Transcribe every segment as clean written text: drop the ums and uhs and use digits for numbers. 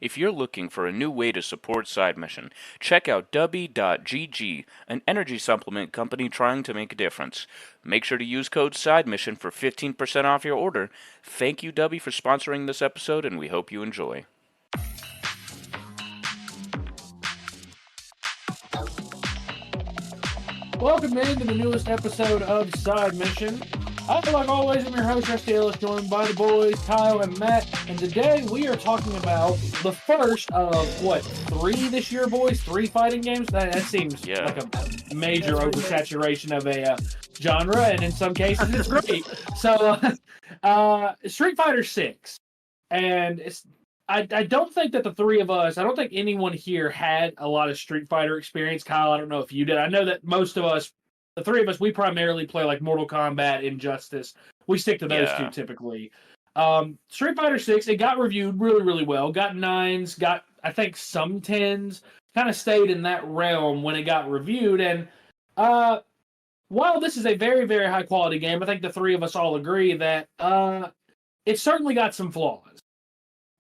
If you're looking for a new way to support Side Mission, check out Dubby.gg, an energy supplement company trying to make a difference. Make sure to use code SIDEMISSION for 15% off your order. Thank you, Dubby, for sponsoring this episode, and we hope you enjoy. Welcome into the newest episode of Side Mission. Like always, I'm your host, Rusty Ellis, joined by the boys, Kyle and Matt. And today we are talking about the first of, three this year, boys? Three fighting games? That seems like a major oversaturation of a genre, and in some cases it's great. So, Street Fighter 6. And I don't think that the three of us, I don't think anyone here had a lot of Street Fighter experience. Kyle, I don't know if you did. I know that most of us, the three of us, we primarily play like Mortal Kombat, Injustice. We stick to those two typically. Street Fighter 6, it got reviewed really, really well. Got 9s, got, I think, some 10s. Kind of stayed in that realm when it got reviewed. And while this is a very, very high quality game, I think the three of us all agree that it certainly got some flaws.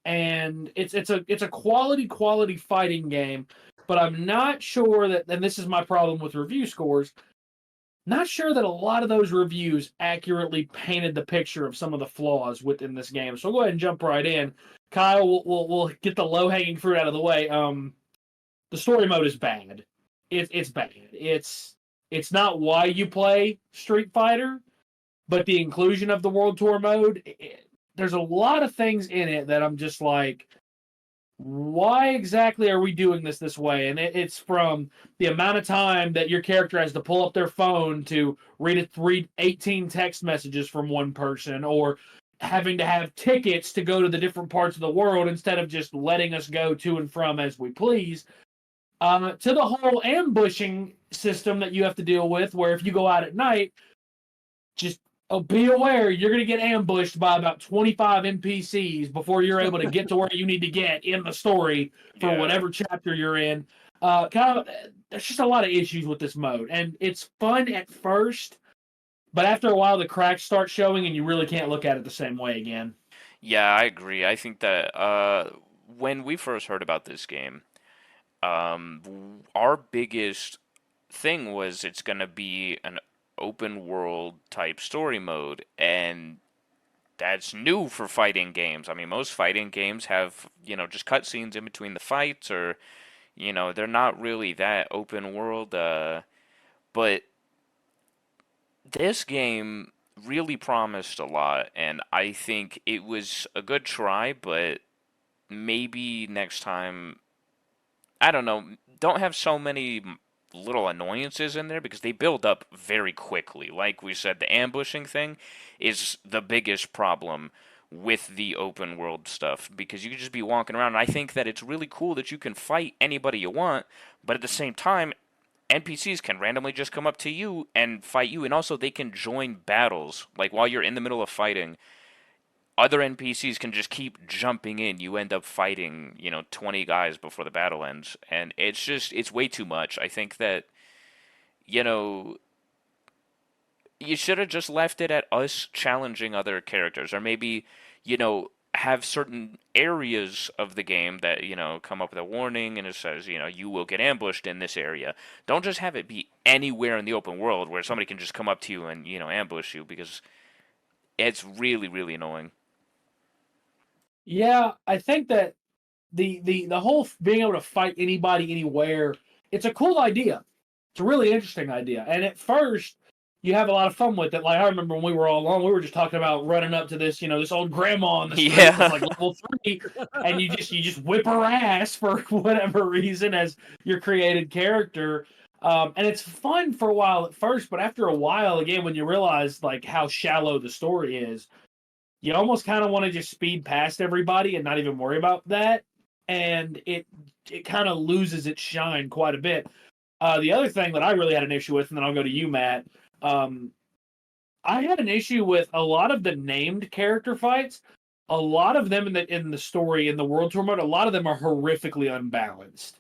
And it's a quality fighting game, but I'm not sure that, and this is my problem with review scores, not sure that a lot of those reviews accurately painted the picture of some of the flaws within this game. So we'll go ahead and jump right in. Kyle, we'll get the low-hanging fruit out of the way. The story mode is bad. It's bad. It's not why you play Street Fighter, but the inclusion of the World Tour mode, there's a lot of things in it that I'm just like, why exactly are we doing this way? And it's from the amount of time that your character has to pull up their phone to read 18 text messages from one person, or having to have tickets to go to the different parts of the world instead of just letting us go to and from as we please, to the whole ambushing system that you have to deal with, where if you go out at night, just be aware you're going to get ambushed by about 25 NPCs before you're able to get to where you need to get in the story for whatever chapter you're in. There's just a lot of issues with this mode, and it's fun at first, but after a while the cracks start showing and you really can't look at it the same way again. Yeah, I agree. I think that when we first heard about this game, our biggest thing was it's going to be an open world type story mode, and that's new for fighting games. I mean, most fighting games have, just cutscenes in between the fights, or, they're not really that open world. But this game really promised a lot, and I think it was a good try, but maybe next time, I don't know, don't have so many little annoyances in there, because they build up very quickly. Like we said, the ambushing thing is the biggest problem with the open world stuff, because you can just be walking around. And I think that it's really cool that you can fight anybody you want, but at the same time, NPCs can randomly just come up to you and fight you, and also they can join battles. Like while you're in the middle of fighting, other NPCs can just keep jumping in. You end up fighting, 20 guys before the battle ends. And it's way too much. I think that, you should have just left it at us challenging other characters. Or maybe, have certain areas of the game that, come up with a warning and it says, you will get ambushed in this area. Don't just have it be anywhere in the open world where somebody can just come up to you and, ambush you, because it's really, really annoying. Yeah, I think that the whole being able to fight anybody anywhere, it's a cool idea. It's a really interesting idea. And at first, you have a lot of fun with it. Like, I remember when we were all alone, we were just talking about running up to this, this old grandma on the street Yeah. that's like level 3, and you just whip her ass for whatever reason as your created character. And it's fun for a while at first, but after a while, again, when you realize like how shallow the story is, you almost kind of want to just speed past everybody and not even worry about that. And it kind of loses its shine quite a bit. The other thing that I really had an issue with, and then I'll go to you, Matt. I had an issue with a lot of the named character fights. A lot of them in the story, in the World Tour mode, a lot of them are horrifically unbalanced.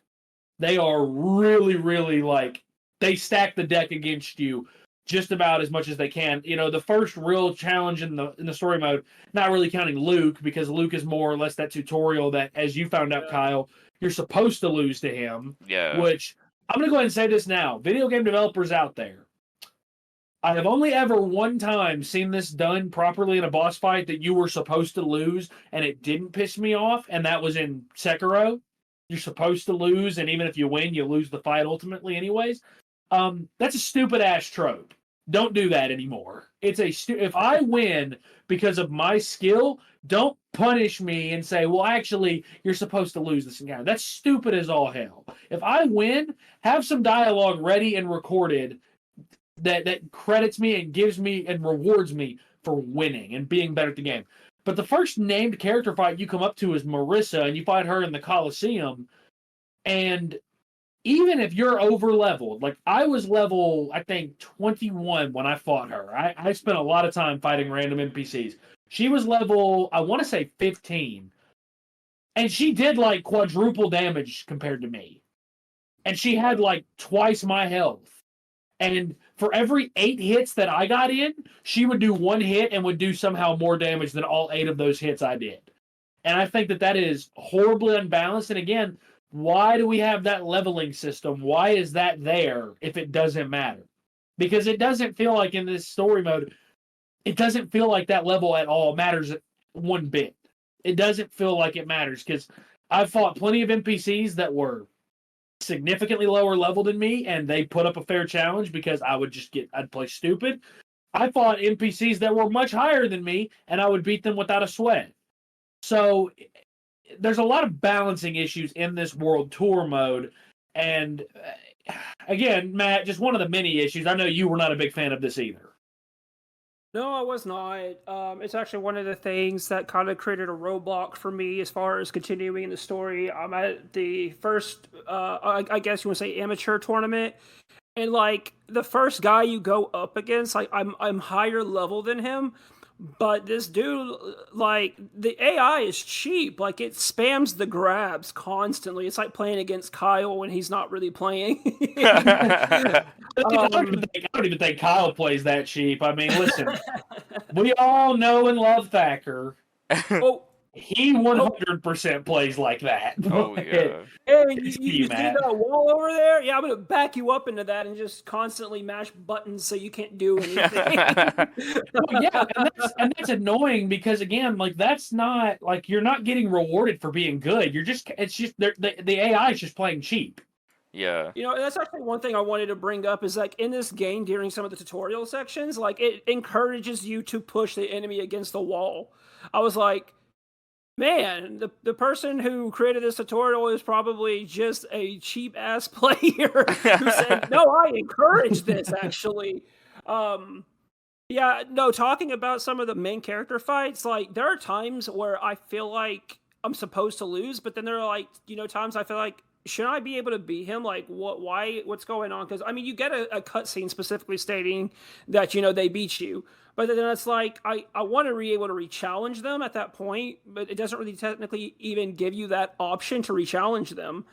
They are really, really, like, they stack the deck against you just about as much as they can. You know, the first real challenge in the story mode, not really counting Luke, because Luke is more or less that tutorial that, as you found out, Kyle, you're supposed to lose to him. Yeah. Which, I'm going to go ahead and say this now. Video game developers out there, I have only ever one time seen this done properly in a boss fight that you were supposed to lose, and it didn't piss me off, and that was in Sekiro. You're supposed to lose, and even if you win, you lose the fight ultimately anyways. That's a stupid ass trope. Don't do that anymore. It's if I win because of my skill, don't punish me and say, well, actually, you're supposed to lose this encounter. That's stupid as all hell. If I win, have some dialogue ready and recorded that credits me and gives me and rewards me for winning and being better at the game. But the first named character fight you come up to is Marissa, and you fight her in the Coliseum. And even if you're over leveled, like I was level, I think 21 when I fought her. I spent a lot of time fighting random NPCs. She was level, I want to say 15. And she did like quadruple damage compared to me. And she had like twice my health. And for every 8 hits that I got in, she would do 1 hit and would do somehow more damage than all 8 of those hits I did. And I think that is horribly unbalanced. And again, why do we have that leveling system? Why is that there if it doesn't matter? Because it doesn't feel like in this story mode, it doesn't feel like that level at all matters one bit. It doesn't feel like it matters, because I've fought plenty of NPCs that were significantly lower level than me, and they put up a fair challenge because I'd play stupid. I fought NPCs that were much higher than me, and I would beat them without a sweat. So there's a lot of balancing issues in this world tour mode. And again, Matt, just one of the many issues. I know you were not a big fan of this either. No, I was not. It's actually one of the things that kind of created a roadblock for me as far as continuing the story. I'm at the first, I guess you want to say amateur tournament, and like the first guy you go up against, like I'm higher level than him, but this dude, like the AI is cheap. Like it spams the grabs constantly. It's like playing against Kyle when he's not really playing. I don't even think Kyle plays that cheap. I mean, listen, we all know and love Thacker. Oh, he 100% plays like that. Oh, yeah. Hey, you see that wall over there? Yeah, I'm going to back you up into that and just constantly mash buttons so you can't do anything. Yeah, and that's annoying because, again, like, that's not, like, you're not getting rewarded for being good. It's just, the AI is just playing cheap. Yeah. You know, that's actually one thing I wanted to bring up is, like, in this game during some of the tutorial sections, like, it encourages you to push the enemy against the wall. I was like, man, the person who created this tutorial is probably just a cheap-ass player who said, no, I encourage this, actually. Yeah, no, talking about some of the main character fights, like, there are times where I feel like I'm supposed to lose, but then there are, like, you know, times I feel like, should I be able to beat him? Like, what's going on? Because, I mean, you get a cutscene specifically stating that, you know, they beat you. But then it's like, I want to be able to re-challenge them at that point, but it doesn't really technically even give you that option to re-challenge them.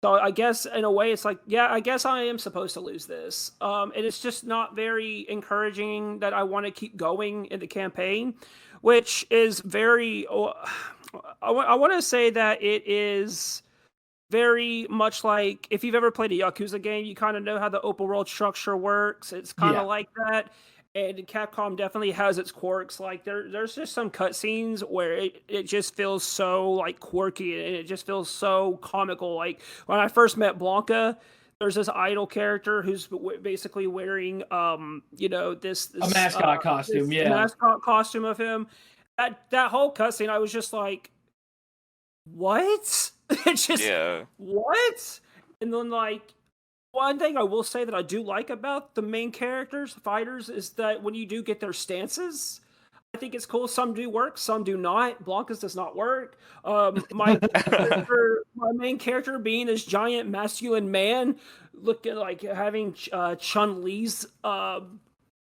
So I guess, in a way, it's like, yeah, I guess I am supposed to lose this. And it's just not very encouraging that I want to keep going in the campaign, which is very... I want to say that it is very much like, if you've ever played a Yakuza game, you kind of know how the open world structure works. It's kind of like that. And Capcom definitely has its quirks. Like there's just some cutscenes where it just feels so like quirky and it just feels so comical. Like when I first met Blanca, there's this idol character who's basically wearing you know, this a mascot costume, mascot costume of him. That whole cutscene, I was just like, what? It's just what? And then like, one thing I will say that I do like about the main characters, the fighters, is that when you do get their stances, I think it's cool. Some do work, some do not. Blanca's does not work. My main character being this giant masculine man, looking like having Chun-Li's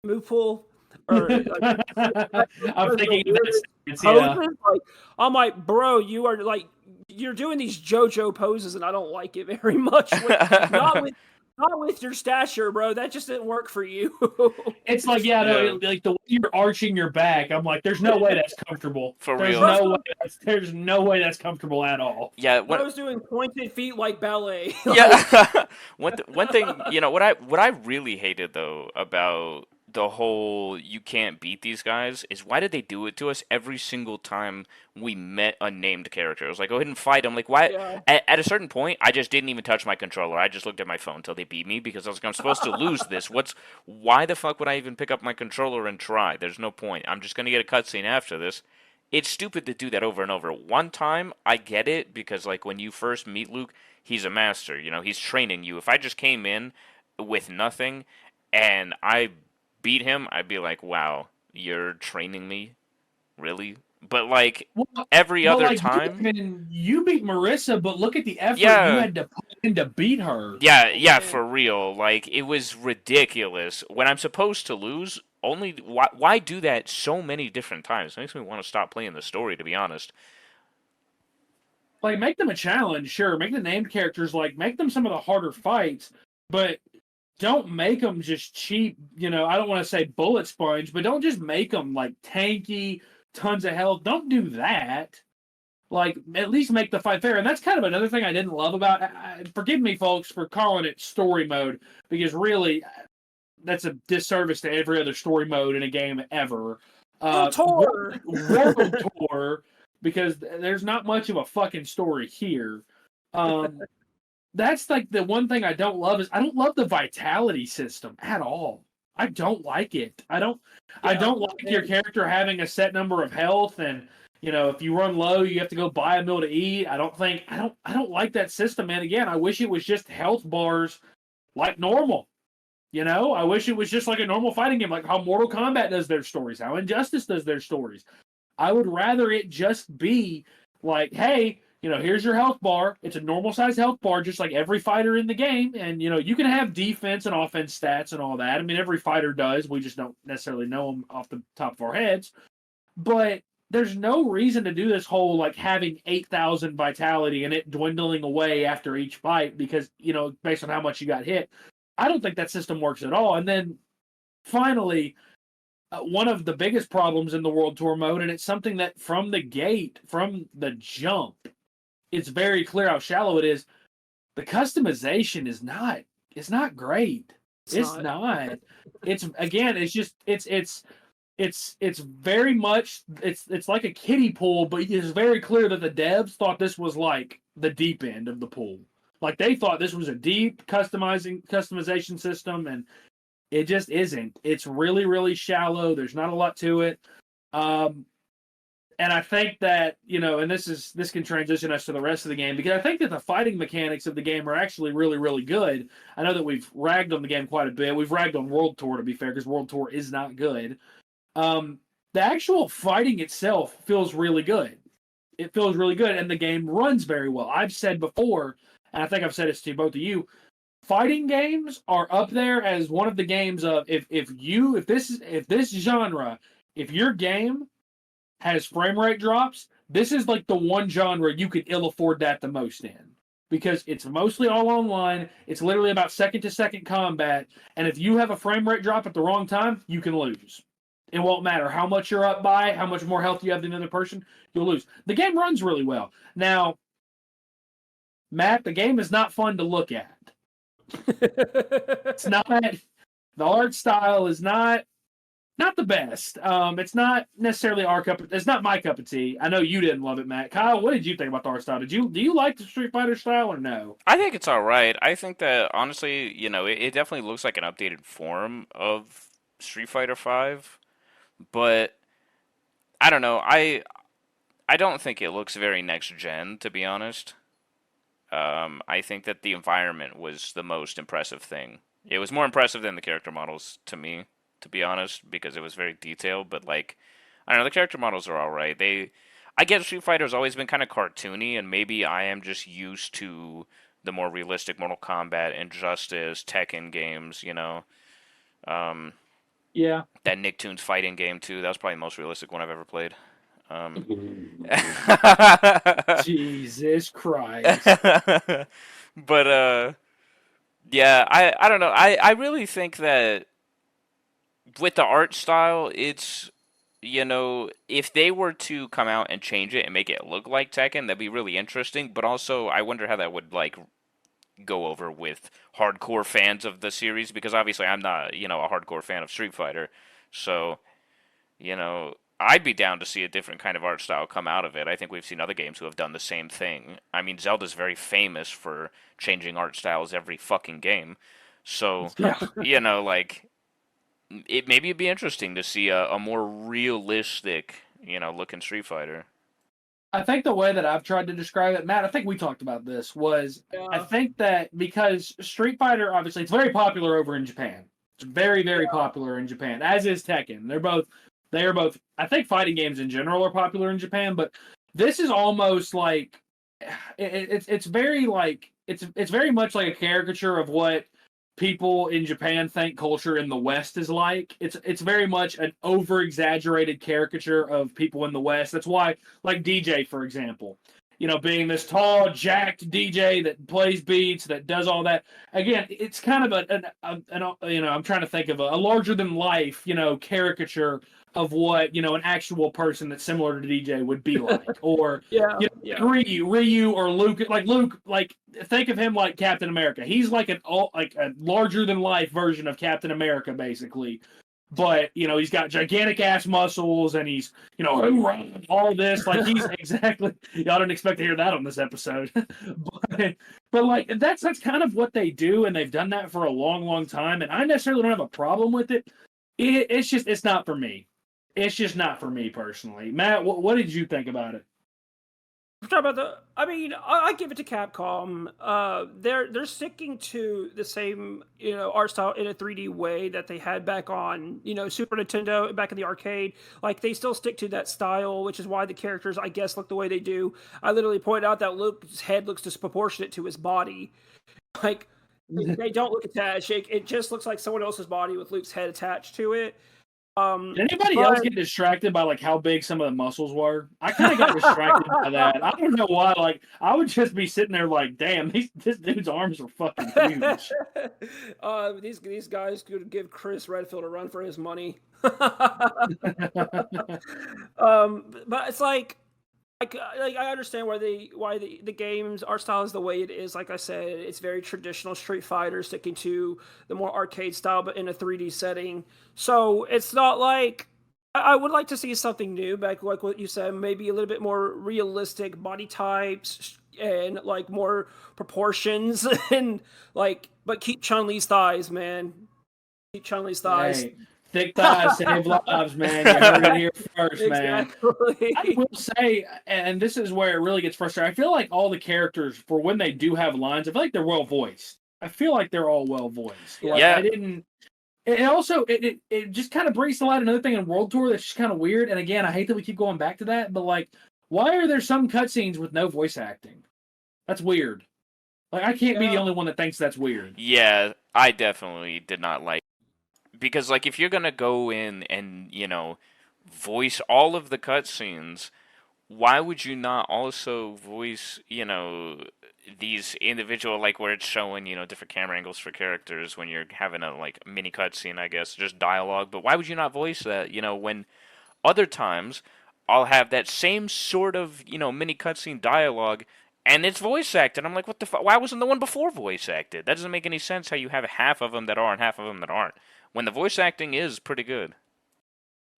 move pool. Or, like, I'm thinking like, I'm like, bro, you are like, you're doing these JoJo poses, and I don't like it very much. Not with your stature, bro. That just didn't work for you. It's like, yeah, no, Yeah. like the way you're arching your back. I'm like, there's no way that's comfortable. For There's real. there's no way that's comfortable at all. Yeah, Bro's doing pointed feet like ballet. yeah. One thing, what I really hated though about the whole you can't beat these guys is why did they do it to us every single time we met a named character? It was like, go ahead and fight them. Like, why? Yeah. At a certain point, I just didn't even touch my controller. I just looked at my phone until they beat me because I was like, I'm supposed to lose this. Why the fuck would I even pick up my controller and try? There's no point. I'm just gonna get a cutscene after this. It's stupid to do that over and over. One time, I get it because like when you first meet Luke, he's a master. He's training you. If I just came in with nothing and I beat him, I'd be like, "Wow, you're training me, really?" But like every Well, other like, time, you beat Marissa, but look at the effort you yeah, had to put in to beat her. yeah, for real. Like it was ridiculous. When I'm supposed to lose, only why do that so many different times? It makes me want to stop playing the story, to be honest. Like, make them a challenge, sure. Make the named characters, like, make them some of the harder fights, but don't make them just cheap. I don't want to say bullet sponge, but don't just make them like tanky, tons of health. Don't do that. Like, at least make the fight fair. And that's kind of another thing I didn't love about. Forgive me, folks, for calling it story mode, because really, that's a disservice to every other story mode in a game ever. World Tour. World Tour, because there's not much of a fucking story here. That's like the one thing I don't love is I don't love the vitality system at all. I don't like it. I don't like your character having a set number of health, and if you run low you have to go buy a meal to eat. I don't like that system, and again, I wish it was just health bars like normal. I wish it was just like a normal fighting game, like how Mortal Kombat does their stories, how Injustice does their stories. I would rather it just be like, hey, here's your health bar. It's a normal size health bar, just like every fighter in the game. And, you can have defense and offense stats and all that. I mean, every fighter does. We just don't necessarily know them off the top of our heads. But there's no reason to do this whole, like, having 8,000 vitality and it dwindling away after each fight because, based on how much you got hit. I don't think that system works at all. And then, finally, one of the biggest problems in the World Tour mode, and it's something that from the gate, from the jump, it's very clear how shallow it is. The customization is not great. It's not. It's again, it's just it's very much it's like a kiddie pool, but it's very clear that the devs thought this was like the deep end of the pool. Like they thought this was a deep customization system, and it just isn't. It's really, really shallow. There's not a lot to it. And I think that, and this can transition us to the rest of the game, because I think that the fighting mechanics of the game are actually really, really good. I know that we've ragged on the game quite a bit. We've ragged on World Tour, to be fair, because World Tour is not good. The actual fighting itself feels really good. It feels really good, and the game runs very well. I've said before, and I think I've said this to both of you, fighting games are up there as one of the games of if this genre, if your game has frame rate drops, this is like the one genre you could ill afford that the most in. Because it's mostly all online, it's literally about second to second combat, and if you have a frame rate drop at the wrong time, you can lose. It won't matter how much you're up by, how much more health you have than another person, you'll lose. The game runs really well. Now, Matt, the game is not fun to look at. It's not. The art style is not the best. It's not necessarily our cup. It's not my cup of tea. I know you didn't love it, Matt. Kyle, what did you think about the art style? Do you like the Street Fighter style or no? I think it's all right. I think that honestly, it definitely looks like an updated form of Street Fighter Five, but I don't know. I don't think it looks very next gen, to be honest. I think that the environment was the most impressive thing. It was more impressive than the character models to me, to be honest, because it was very detailed. But like, I don't know, the character models are all right. I get Street Fighter's always been kind of cartoony, and maybe I am just used to the more realistic Mortal Kombat, Injustice, Tekken games. Yeah. That Nicktoons fighting game too. That was probably the most realistic one I've ever played. Jesus Christ. But Yeah, I don't know. I really think that with the art style, it's if they were to come out and change it and make it look like Tekken, that'd be really interesting. But also, I wonder how that would like go over with hardcore fans of the series because obviously I'm not a hardcore fan of Street Fighter, so I'd be down to see a different kind of art style come out of it. I think we've seen other games who have done the same thing. I mean, Zelda's very famous for changing art styles every fucking game. So, Yeah. like maybe it'd be interesting to see a more realistic, looking Street Fighter. I think the way that I've tried to describe it, Matt, I think we talked about this, was I Yeah. think that because Street Fighter, obviously, it's very popular over in Japan. It's very, very popular in Japan, as is Tekken. They are both, I think fighting games in general are popular in Japan, but this is almost like, it's very like, it's very much like a caricature of what people in Japan think culture in the West is like. It's very much an over exaggerated caricature of people in the West. That's why, like DJ, for example, being this tall, jacked DJ that plays beats, that does all that. Again, it's kind of I'm trying to think of a larger than life, caricature of what an actual person that's similar to DJ would be like, or Yeah. Ryu or Luke, like think of him like Captain America. He's like a larger than life version of Captain America, basically. But he's got gigantic ass muscles, and he's all this. Like he's exactly. Y'all didn't expect to hear that on this episode, but like that's kind of what they do, and they've done that for a long, long time. And I necessarily don't have a problem with it. It's not for me. It's just not for me personally. Matt, what did you think about it? I mean, I give it to Capcom. They're sticking to the same art style in a 3D way that they had back on Super Nintendo, back in the arcade. Like they still stick to that style, which is why the characters I guess look the way they do. I literally point out that Luke's head looks disproportionate to his body. Like they don't look attached. It just looks like someone else's body with Luke's head attached to it. Did anybody else But get distracted by like how big some of the muscles were? I kind of got distracted by that. I don't know why. Like I would just be sitting there like, damn, this dude's arms are fucking huge. these guys could give Chris Redfield a run for his money. But it's like I understand why the game's art style is the way it is. Like I said, it's very traditional Street Fighter, sticking to the more arcade style, but in a 3D setting. So it's not like I would like to see something new, back like what you said, maybe a little bit more realistic body types and like more proportions and like, but keep Chun Li's thighs, man. Keep Chun Li's thighs. Hey, thick thighs save lives, man. You heard it here first, man. Exactly. I will say, and this is where it really gets frustrating. I feel like all the characters, for when they do have lines, I feel like they're well voiced. I feel like they're all well voiced. Like, Yeah. I didn't. It also it just kind of brings to light another thing in World Tour that's just kind of weird. And again, I hate that we keep going back to that, but like, why are there some cutscenes with no voice acting? That's weird. Like, I can't be the Yeah. only one that thinks that's weird. Yeah, I definitely did not like because like if you're gonna go in and voice all of the cutscenes, why would you not also voice these individual like where it's showing different camera angles for characters when you're having a like mini cutscene, I guess, just dialogue. But why would you not voice that? When other times I'll have that same sort of mini cutscene dialogue. And it's voice acted. I'm like, what the fuck? Why wasn't the one before voice acted? That doesn't make any sense how you have half of them that are and half of them that aren't. When the voice acting is pretty good.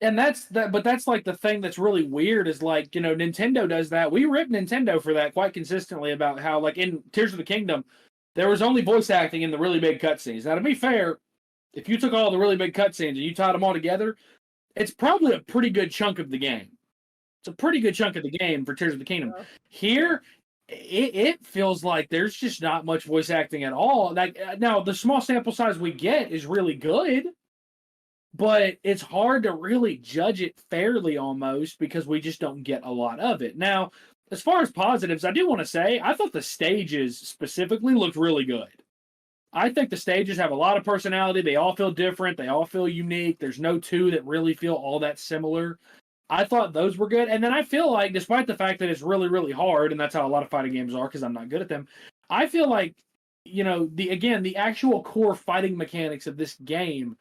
And that's that, but that's like the thing that's really weird is like, Nintendo does that. We rip Nintendo for that quite consistently about how, like, in Tears of the Kingdom, there was only voice acting in the really big cutscenes. Now, to be fair, if you took all the really big cutscenes and you tied them all together, it's probably a pretty good chunk of the game. It's a pretty good chunk of the game for Tears of the Kingdom. Yeah. Here, it feels like there's just not much voice acting at all. Like, now, the small sample size we get is really good, but it's hard to really judge it fairly almost because we just don't get a lot of it. Now, as far as positives, I do want to say I thought the stages specifically looked really good. I think the stages have a lot of personality. They all feel different. They all feel unique. There's no two that really feel all that similar. I thought those were good. And then I feel like, despite the fact that it's really, really hard, and that's how a lot of fighting games are because I'm not good at them, I feel like the actual core fighting mechanics of this game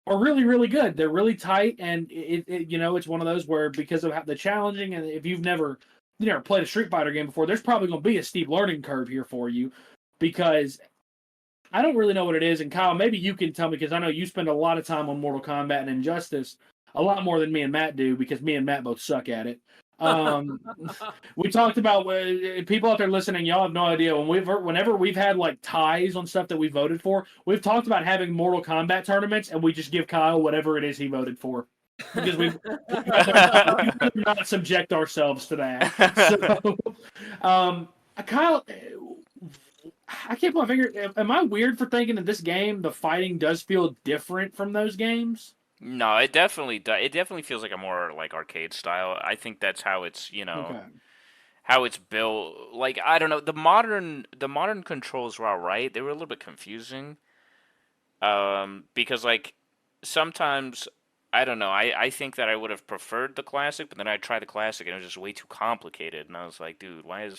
are really, really good. They're really tight, and it's one of those where, because of the challenging, and if you've never played a Street Fighter game before, there's probably going to be a steep learning curve here for you, because I don't really know what it is. And Kyle, maybe you can tell me, because I know you spend a lot of time on Mortal Kombat and Injustice, a lot more than me and Matt do, because me and Matt both suck at it. We talked about, people out there listening, y'all have no idea, whenever we've had like ties on stuff that we voted for, we've talked about having Mortal Kombat tournaments, and we just give Kyle whatever it is he voted for, because we not subject ourselves to that. So, Kyle, I can't put my finger. Am I weird for thinking that this game, the fighting does feel different from those games? No, it definitely does. It definitely feels like a more like arcade style. I think that's how it's, Okay. how it's built. Like, I don't know, the modern controls were alright. They were a little bit confusing. Because like sometimes I don't know. I think that I would have preferred the classic, but then I tried the classic and it was just way too complicated. And I was like, dude, why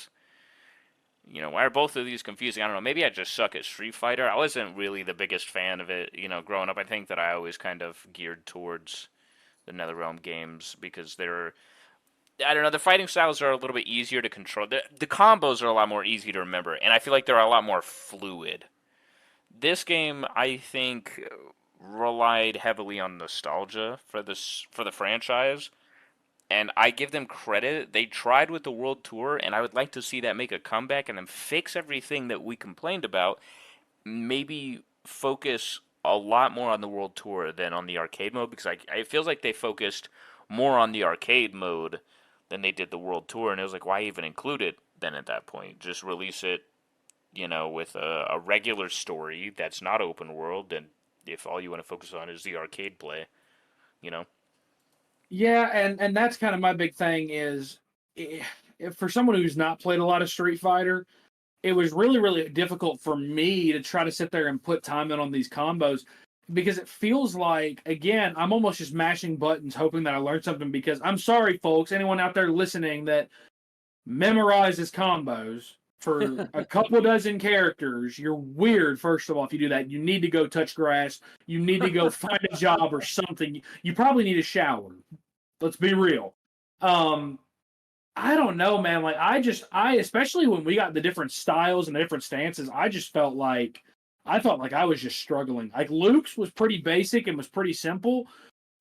are both of these confusing? I don't know. Maybe I just suck at Street Fighter. I wasn't really the biggest fan of it, growing up. I think that I always kind of geared towards the NetherRealm games because I don't know, the fighting styles are a little bit easier to control. The combos are a lot more easy to remember, and I feel like they're a lot more fluid. This game, I think, relied heavily on nostalgia for the franchise, and I give them credit. They tried with the World Tour, and I would like to see that make a comeback and then fix everything that we complained about. Maybe focus a lot more on the World Tour than on the arcade mode, because it feels like they focused more on the arcade mode than they did the World Tour, and it was like, why even include it then at that point? Just release it, with a regular story that's not open world, and if all you want to focus on is the arcade play, you know? Yeah, and that's kind of my big thing is, for someone who's not played a lot of Street Fighter, it was really, really difficult for me to try to sit there and put time in on these combos, because it feels like, again, I'm almost just mashing buttons hoping that I learn something, because I'm sorry, folks, anyone out there listening that memorizes combos for a couple dozen characters, you're weird, first of all, if you do that. You need to go touch grass. You need to go find a job or something. You probably need a shower. Let's be real. I don't know, man. Like, I especially when we got the different styles and the different stances, I felt like I was just struggling. Like, Luke's was pretty basic and was pretty simple,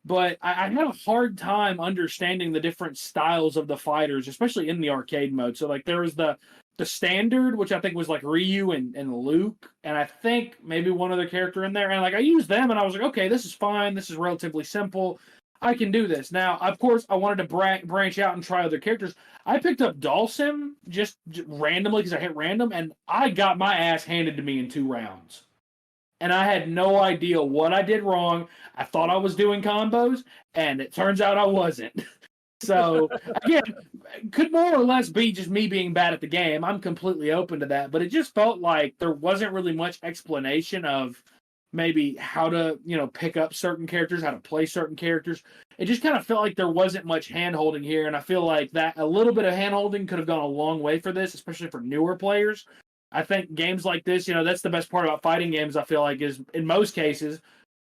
but I had a hard time understanding the different styles of the fighters, especially in the arcade mode. So, like, there was the standard, which I think was like Ryu and Luke, and I think maybe one other character in there. And like, I used them, and I was like, okay, this is fine. This is relatively simple. I can do this. Now, of course, I wanted to branch out and try other characters. I picked up Dhalsim just randomly because I hit random, and I got my ass handed to me in 2 rounds. And I had no idea what I did wrong. I thought I was doing combos, and it turns out I wasn't. So, again, could more or less be just me being bad at the game. I'm completely open to that. But it just felt like there wasn't really much explanation of maybe how to, pick up certain characters, how to play certain characters. It just kind of felt like there wasn't much hand-holding here. And I feel like that a little bit of hand-holding could have gone a long way for this, especially for newer players. I think games like this, that's the best part about fighting games, I feel like, is in most cases,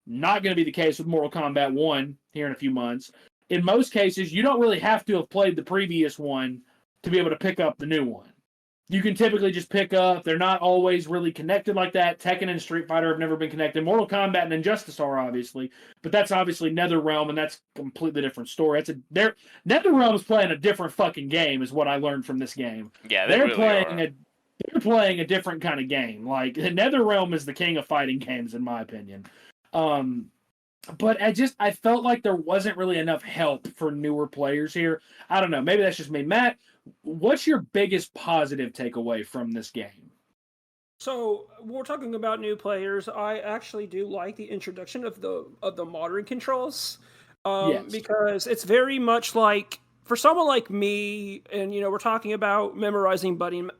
not going to be the case with Mortal Kombat 1 here in a few months. In most cases, you don't really have to have played the previous one to be able to pick up the new one. You can typically just pick up. They're not always really connected like that. Tekken and Street Fighter have never been connected. Mortal Kombat and Injustice are, obviously. But that's obviously NetherRealm, and that's a completely different story. NetherRealm is playing a different fucking game, is what I learned from this game. Yeah, they're really playing are. they're playing a different kind of game. Like, NetherRealm is the king of fighting games, in my opinion. But I felt like there wasn't really enough help for newer players here. I don't know. Maybe that's just me. Matt, what's your biggest positive takeaway from this game? So we're talking about new players. I actually do like the introduction of the modern controls, Yes. because it's very much like, for someone like me, and we're talking about memorizing button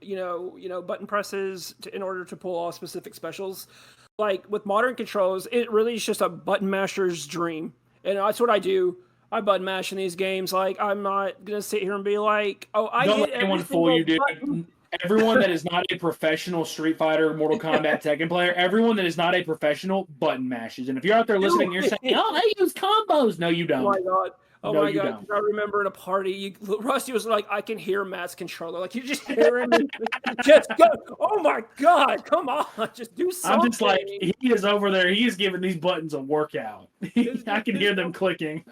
presses in order to pull off specific specials. Like, with modern controls, it really is just a button masher's dream, and that's what I do. I button mash in these games. Like, I'm not gonna sit here and be like, "Oh, I Don't hit let anyone every fool single you, dude. button." everyone that is not a professional Street Fighter, Mortal Kombat, Tekken player, everyone that is not a professional button mashes. And if you're out there listening, and you're saying, "Oh, I use combos." No, you don't. Oh my god. Oh No, my you god. don't. 'Cause I remember in a party, Rusty was like, I can hear Matt's controller. Like, you just hear him. Just go. Oh my god. Come on. Just do something. I'm just like, he is over there. He is giving these buttons a workout. I can hear them clicking.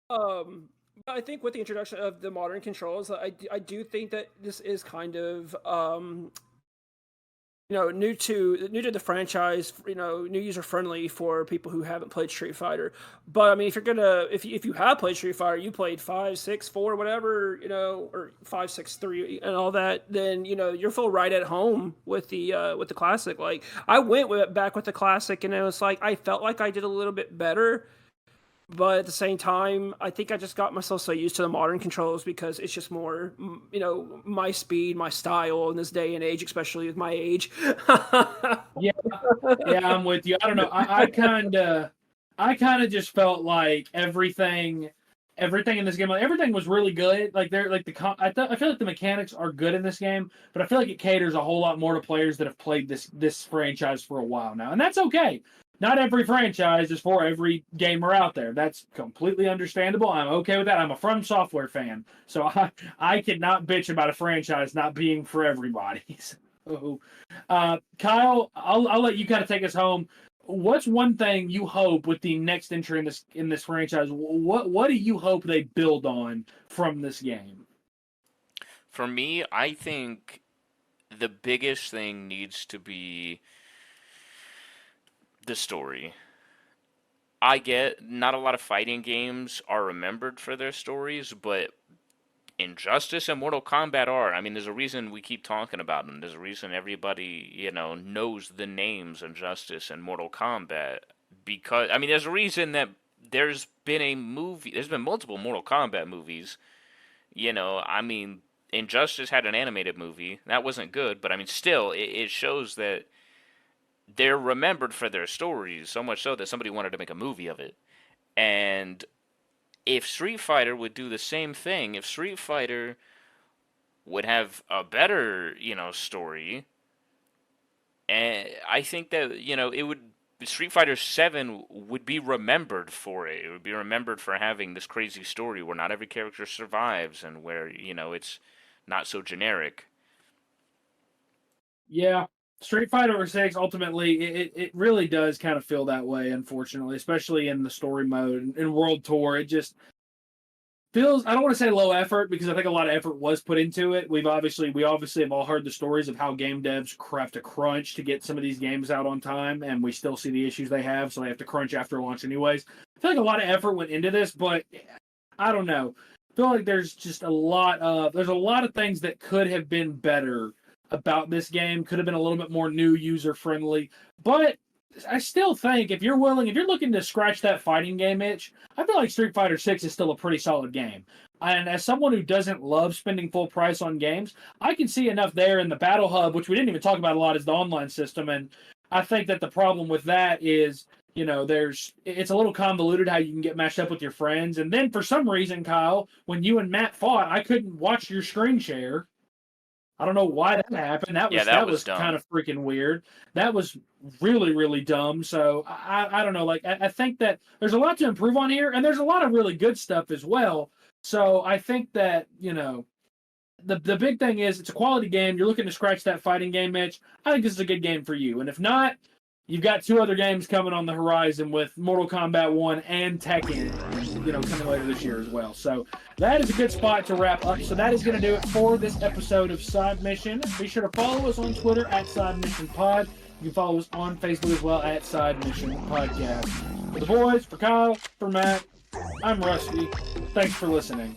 I think with the introduction of the modern controls, I do think that this is kind of new to the franchise, new user friendly for people who haven't played Street Fighter. But I mean, if you have played Street Fighter, you played 5, 6, 4, whatever, or 5, 6, 3, and all that, then you'll feel right at home with the classic. Like, I went back with the classic, and it was like I felt like I did a little bit better. But at the same time, I think I just got myself so used to the modern controls because it's just more, my speed, my style in this day and age, especially with my age. Yeah, I'm with you. I don't know. I kind of just felt like everything in this game, everything was really good. Like I feel like the mechanics are good in this game, but I feel like it caters a whole lot more to players that have played this franchise for a while now, and that's okay. Not every franchise is for every gamer out there. That's completely understandable. I'm okay with that. I'm a From Software fan, so I cannot bitch about a franchise not being for everybody. So, Kyle, I'll let you kind of take us home. What's one thing you hope with the next entry in this franchise? What do you hope they build on from this game? For me, I think the biggest thing needs to be the story. I get not a lot of fighting games are remembered for their stories, but Injustice and Mortal Kombat are. I mean, there's a reason we keep talking about them. There's a reason everybody, knows the names Injustice and Mortal Kombat. Because, I mean, there's a reason that there's been multiple Mortal Kombat movies. I mean, Injustice had an animated movie. That wasn't good, but I mean, still, it shows that they're remembered for their stories, so much so that somebody wanted to make a movie of it. And if Street Fighter would do the same thing, if Street Fighter would have a better, story, and I think that, Street Fighter 7 would be remembered for it. It would be remembered for having this crazy story where not every character survives and where, it's not so generic. Yeah. Street Fighter 6 ultimately it really does kind of feel that way, unfortunately, especially in the story mode. In World Tour, it just feels, I don't want to say low effort because I think a lot of effort was put into it. We obviously have all heard the stories of how game devs have to crunch to get some of these games out on time, and we still see the issues they have, so they have to crunch after launch anyways. I feel like a lot of effort went into this, but I don't know. I feel like there's a lot of things that could have been better about this game, could have been a little bit more new, user friendly. But I still think if you're looking to scratch that fighting game itch, I feel like Street Fighter 6 is still a pretty solid game. And as someone who doesn't love spending full price on games, I can see enough there in the Battle Hub, which we didn't even talk about a lot, is the online system. And I think that the problem with that is, it's a little convoluted how you can get matched up with your friends. And then for some reason, Kyle, when you and Matt fought, I couldn't watch your screen share. I don't know why that happened. That was kind of freaking weird. That was really, really dumb. So I don't know. Like, I think that there's a lot to improve on here, and there's a lot of really good stuff as well. So I think that, the big thing is it's a quality game. You're looking to scratch that fighting game itch. I think this is a good game for you. And if not, you've got 2 other games coming on the horizon with Mortal Kombat 1 and Tekken, coming later this year as well. So that is a good spot to wrap up. So that is going to do it for this episode of Side Mission. Be sure to follow us on Twitter at Side Mission Pod. You can follow us on Facebook as well at Side Mission Podcast. For the boys, for Kyle, for Matt, I'm Rusty. Thanks for listening.